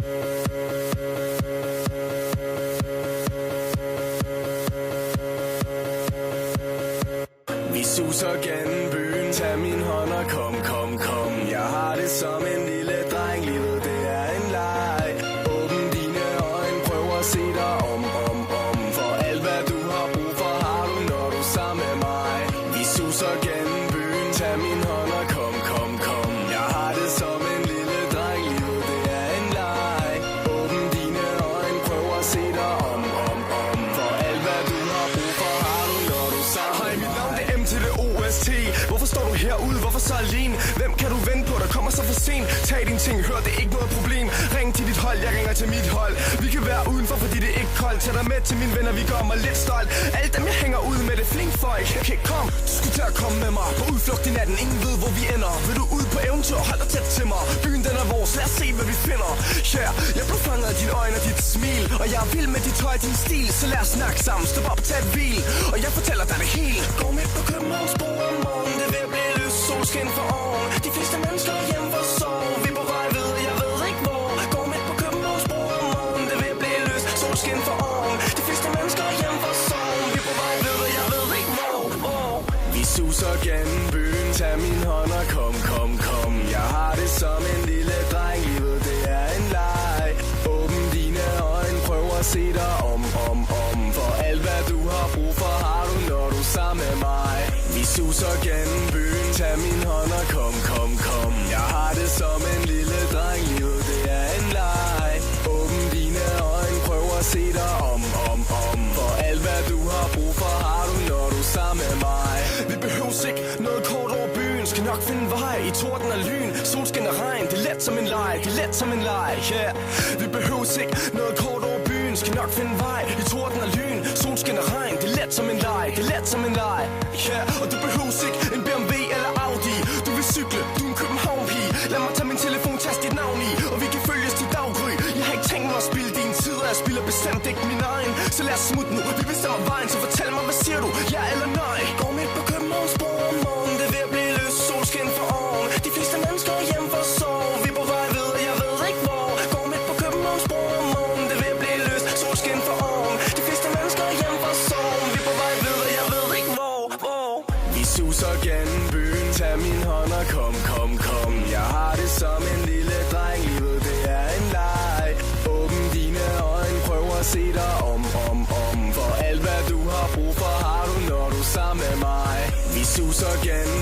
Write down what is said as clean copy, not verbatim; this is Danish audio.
Vi suser gennem byen, tag min hånd og kom, kom, kom. Jeg har det som en lille dreng, livet det er en leg. Åbn dine øjne, prøv at se dig om. For alt hvad du har brug for, har du, når du er sammen med mig. Vi suser gennem byen, tag min hånd og kom, kom, kom. Jeg har det som en lille dreng, livet det er en leg. Åbn dine øjne, prøv at se dig om. For alt hvad du har brug for, har du, når du er sammen med mig. Hej, mit navn det er M til det OST. Hvorfor står du herude? Hvorfor så alene? Hvem kan du vente på, der kommer så for sent? Tag din ting, hør, det er ikke noget problem. Ring til dit hold, jeg ringer til mit hold. Vi kan være udenfor, fordi det er ikke koldt. Tag dig med til mine venner, vi gør mig lidt stolt. Alle dem jeg hænger ud med, det er flink folk. Okay, kom, du skulle til at komme med mig. På udflugt i natten, ingen ved hvor vi ender. Vil du ud på eventyr, hold dig tæt til mig. Byen den er vores, lad os se hvad vi finder. Yeah, jeg blev fanget af dine øjne og dit smil. Og jeg er vild med dit tøj og din stil. Så lad os snakke sammen, stop op og tag et hvil. Og jeg fortæller dig det hele. Gå midt på Københavns bro om morgenen. Det er ved at blive løs, solskin for oven. De fleste mennesker er hjemme for sov. Vi er på vej ved, jeg ved ikke hvor. Gå midt på Københavns bro om morgenen. Det er ved at blive løs, solskin for oven. De fleste mennesker er hjemme for sov. Vi er på vej ved, jeg ved ikke hvor. Vi suser gennem byen, tag min hånd og kom, kom, kom. Jeg har det som en lille dreng, livet det er en leg. Åbn dine øjne, prøv at se dig om. For alt hvad du har brug for, har du, når du er sammen med mig. Vi suser gennem byen, tag min hånd og kom, kom, kom. Jeg har det som en lille dreng, livet det er en leg. Åbn dine øjne, prøv at se dig om. For alt hvad du har brug for, har du, når du er sammen med mig. Vi behøver ikke noget kort over byen, skal nok finde vej i torden og lyn. Solskin og regn, det er let som en leg, det er let som en leg, yeah. Vi behøver ikke noget kort over byen, skal nok finde vej i torden og lyn. Solskin og regn, det er let som en leg, det er let som en leg, yeah. Og du behøver ikke en BMW eller Audi. Du vil cykle, du er en København-pige. Lad mig tage min telefon, tast dit navn i, og vi kan følges til daggry. Jeg har ikke tænkt mig at spille din tid, og jeg spiller bestemt ikke min egen. Så lad os smutte nu, vi bestemmer vejen, så fortæl mig, hvad siger du, ja eller nej? Gå midt på Københavns bro om morgenen, det er ved at blive løs, solskin for oven. De fleste mennesker er hjemme for sov. Vi er på vej ved, jeg ved ikke hvor. Gå midt på Københavns bro om morgenen, det er ved at blive løs, solskin for oven. De fleste mennesker er hjemme for sov. Vi er på vej ved, jeg ved ikke hvor. Vi suser gennem byen, tag min hånd og kom, kom, kom. Jeg har det som en lille dreng, livet det er en leg. Åbn dine øjne, prøv at se dig om. For alt hvad du har brug for, har du, når du er sammen med mig. Vi suser gennem